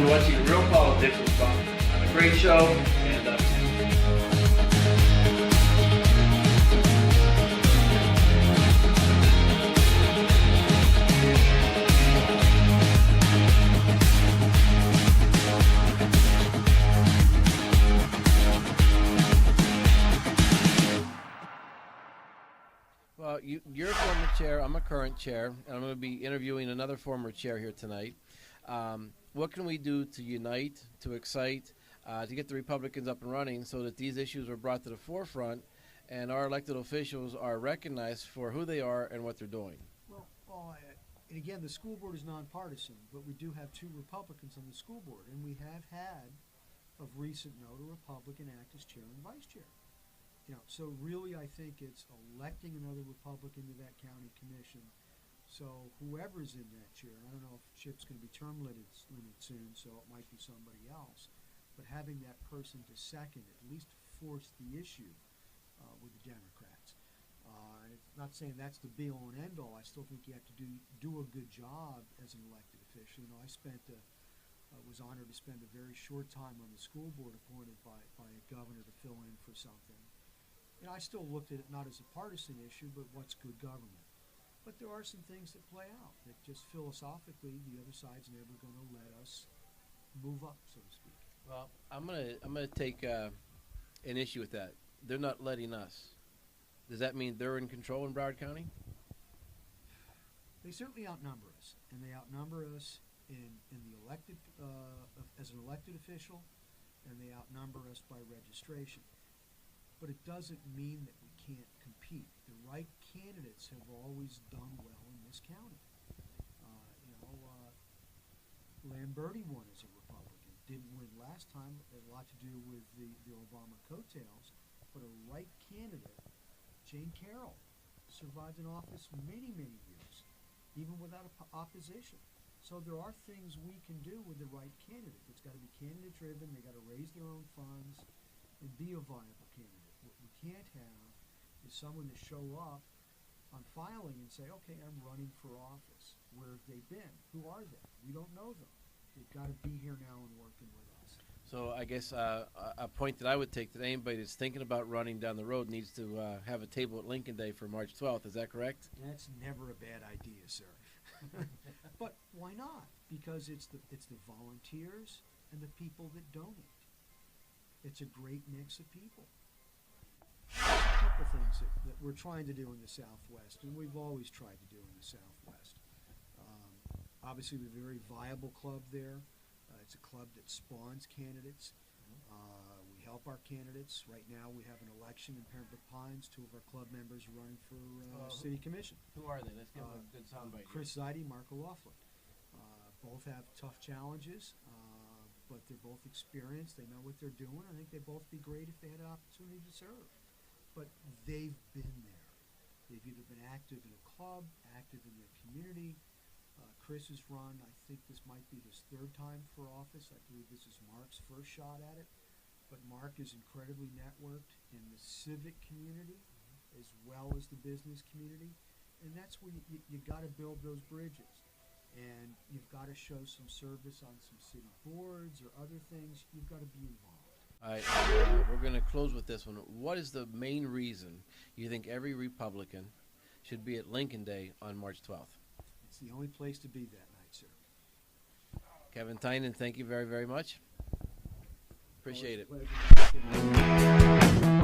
for watching Real Politics with Bob. Have a great show, and Well, you're a former chair, I'm a current chair, and I'm going to be interviewing another former chair here tonight. What can we do to unite, to excite, to get the Republicans up and running so that these issues are brought to the forefront and our elected officials are recognized for who they are and what they're doing? Well, and again, the school board is nonpartisan, but we do have 2 Republicans on the school board, and we have had, of recent note, a Republican act as chair and vice chair. So really I think it's electing another Republican to that county commission. So whoever's in that chair, and I don't know if Chip's going to be term limited soon, so it might be somebody else, but having that person to second, at least force the issue with the Democrats. And it's not saying that's the be-all and end-all. I still think you have to do a good job as an elected official. I was honored to spend a very short time on the school board appointed by a governor to fill in for something. And I still looked at it not as a partisan issue, but what's good government. But there are some things that play out that just philosophically the other side's never going to let us move up, so to speak. Well, I'm gonna take an issue with that. They're not letting us. Does that mean they're in control in Broward County? They certainly outnumber us, and they outnumber us in the elected as an elected official, and they outnumber us by registration. But it doesn't mean that we can't compete. The right candidates have always done well in this county. Lamberti won as a Republican. Didn't win last time. It had a lot to do with the Obama coattails. But a right candidate, Jane Carroll, survived in office many, many years, even without opposition. So there are things we can do with the right candidate. It's got to be candidate-driven. They got to raise their own funds and be a viable candidate. What we can't have is someone to show up on filing and say, okay, I'm running for office. Where have they been? Who are they? We don't know them. They've got to be here now and working with us. So I guess a point that I would take that anybody that's thinking about running down the road needs to have a table at Lincoln Day for March 12th. Is that correct? That's never a bad idea, sir. But why not? Because it's the volunteers and the people that donate. It's a great mix of people. There's a couple things that we're trying to do in the Southwest, and we've always tried to do in the Southwest. Obviously, we have a very viable club there. It's a club that spawns candidates. We help our candidates. Right now, we have an election in Pembroke Pines. 2 of our club members are running for city commission. Who are they? Let's give them a good soundbite. Chris Zeide, Mark O'Loughlin. Both have tough challenges, but they're both experienced. They know what they're doing. I think they'd both be great if they had an opportunity to serve. But they've been there. They've either been active in a club, active in their community. Chris has run, I think this might be his 3rd time for office. I believe this is Mark's first shot at it. But Mark is incredibly networked in the civic community as well as the business community. And that's where you got to build those bridges. And you've got to show some service on some city boards or other things. You've got to be involved. All right, we're going to close with this one. What is the main reason you think every Republican should be at Lincoln Day on March 12th? It's the only place to be that night, sir. Kevin Tynan, thank you very, very much. Appreciate it. Always a pleasure.